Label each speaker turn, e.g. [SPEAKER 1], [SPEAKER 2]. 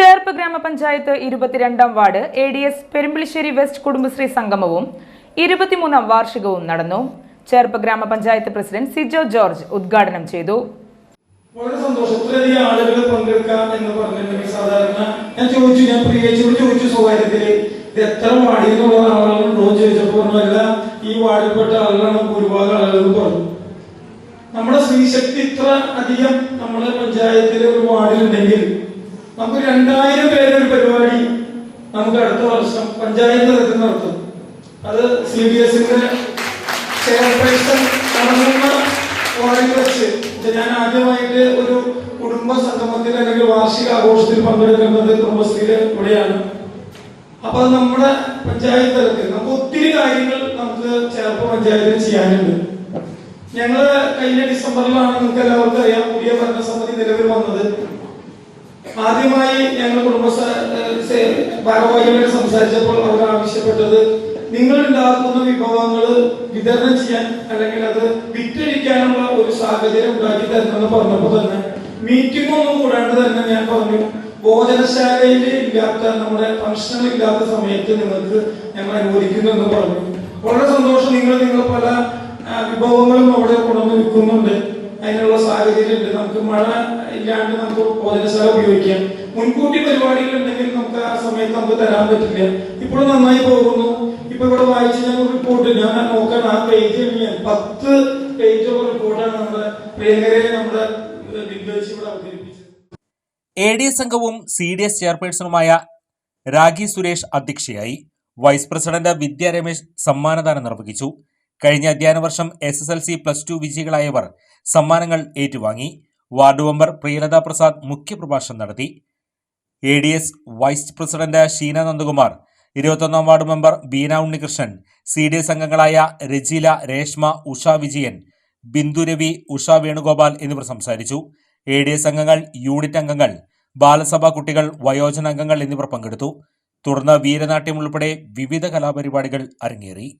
[SPEAKER 1] ചേർപ്പ് ഗ്രാമപഞ്ചായത്ത് 22ാം ward ADS Perumpilissery west Kudumbashree സംഗമവും 23ാം വാർഷികവും നടന്നു. ചേർപ്പ് ഗ്രാമപഞ്ചായത്ത് പ്രസിഡന്റ് സിജോ ജോർജ് ഉദ്ഘാടനം ചെയ്തു.
[SPEAKER 2] വളരെ സന്തോഷം. ഇത്രയധികം ആളുകൾ പങ്കെടുക്കാം എന്ന് പറഞ്ഞിട്ടുണ്ടെങ്കിൽ സാധാരണ ഞാൻ ചോദിച്ചു സ്വകാര്യത്തില് എത്ര വാർഡിൽ നിന്നുള്ള ആളുകളുണ്ടോ ചോദിച്ചപ്പോൾ പറഞ്ഞല്ല, ഈ വാർഡിൽപ്പെട്ട ആളുകളാണ് ഭൂരിഭാഗം ആളുകൾ പറഞ്ഞു. നമ്മുടെ സ്ത്രീശക്തി ഇത്ര അധികം നമ്മുടെ പഞ്ചായത്തിലെ ഒരു വാർഡിലുണ്ടെങ്കിൽ നമുക്ക് 2000 പേരുടെ ഒരു പരിപാടി നമുക്ക് അടുത്ത വർഷം പഞ്ചായത്ത് തലത്തിൽ നടത്തും. അത് CDSന്റെ ചെയർപേഴ്സൺ നടന്ന വാർഡിൽ വെച്ച് ഞാൻ ആദ്യമായിട്ട് ഒരു കുടുംബ സംഗമത്തിൽ അല്ലെങ്കിൽ വാർഷിക ആഘോഷത്തിൽ പങ്കെടുക്കുന്നത് കുടുംബശ്രീയിലെ ഇവിടെയാണ്. അപ്പൊ നമ്മുടെ പഞ്ചായത്ത് തലത്തിൽ നമുക്ക് ഒത്തിരി കാര്യങ്ങൾ നമുക്ക് ചേർപ്പ് പഞ്ചായത്തിൽ ചെയ്യാനുണ്ട്. ഞങ്ങള് കഴിഞ്ഞ ഡിസംബറിലാണ് നിങ്ങൾക്ക് എല്ലാവർക്കും അറിയാം പുതിയ ഭരണസമിതി നിലവിൽ വന്നത്. ആദ്യമായി ഞങ്ങൾ ഭാരവാഹികളോട് സംസാരിച്ചപ്പോൾ അവർ ആവശ്യപ്പെട്ടത് നിങ്ങൾ ഉണ്ടാക്കുന്ന വിഭവങ്ങൾ വിതരണം ചെയ്യാൻ അല്ലെങ്കിൽ അത് വിറ്റഴിക്കാനുള്ള ഒരു സാഹചര്യം ഉണ്ടാക്കി തരണമെന്ന് പറഞ്ഞപ്പോൾ തന്നെ മീറ്റിംഗ് ഒന്നും കൂടാണ്ട് തന്നെ ഞാൻ പറഞ്ഞു, ഭോജനശാലയിൽ ഇല്ലാത്ത നമ്മുടെ ഫംഗ്ഷനുകൾ ഇല്ലാത്ത സമയത്ത് നിങ്ങൾക്ക് ഞങ്ങൾ അനുവദിക്കുന്നു എന്ന് പറഞ്ഞു. വളരെ സന്തോഷം. നിങ്ങൾ പല വിഭവങ്ങളും അവിടെ കൊണ്ടുവന്ന് വിൽക്കുന്നുണ്ട്. അതിനുള്ള സാഹചര്യം ഉണ്ട്. നമുക്ക് മഴ ഇല്ലാണ്ട് നമുക്ക് ഭോജനശാല ഉപയോഗിക്കാം. മുൻകൂട്ടി പരിപാടികൾ ഉണ്ടെങ്കിൽ നമുക്ക് ആ സമയത്ത് നമുക്ക് തരാൻ പറ്റില്ല. ഇപ്പോഴും നന്നായി പോകുന്നു. ഇപ്പൊ ഇവിടെ വായിച്ച ഞാൻ ഒരു റിപ്പോർട്ട് ഞാൻ നോക്കാൻ ആ പേജ് 10 പേജുള്ള റിപ്പോർട്ടാണ് നമ്മുടെ പ്രിയങ്കരയെ നമ്മുടെ ദിഗ്ഗജ് ഇവിടെ അവതരിപ്പിച്ചത്.
[SPEAKER 3] ADS അംഗവും CDS ചെയർപേഴ്സണുമായ രാഖി സുരേഷ് അധ്യക്ഷയായി. വൈസ് പ്രസിഡന്റ് വിദ്യ രമേശ് സമ്മാനദാനം നിർവഹിച്ചു. കഴിഞ്ഞ അധ്യയന വർഷം SSLC +2 വിജയികളായവർ സമ്മാനങ്ങൾ ഏറ്റുവാങ്ങി. വാർഡ് മെമ്പർ പ്രിയലത പ്രസാദ് മുഖ്യപ്രഭാഷണം നടത്തി. ADS vice president Sheena Nandakumar, 21ാം ward member Beena Unnikrishnan, CDS അംഗങ്ങളായ രജില, രേഷ്മ, ഉഷ വിജയൻ, ബിന്ദു രവി, ഉഷ വേണുഗോപാൽ എന്നിവർ സംസാരിച്ചു. ADS അംഗങ്ങൾ, യൂണിറ്റ് അംഗങ്ങൾ, ബാലസഭാ കുട്ടികൾ, വയോജന അംഗങ്ങൾ എന്നിവർ പങ്കെടുത്തു. തുടർന്ന് വീരനാട്യം ഉൾപ്പെടെ വിവിധ കലാപരിപാടികൾ അരങ്ങേറി.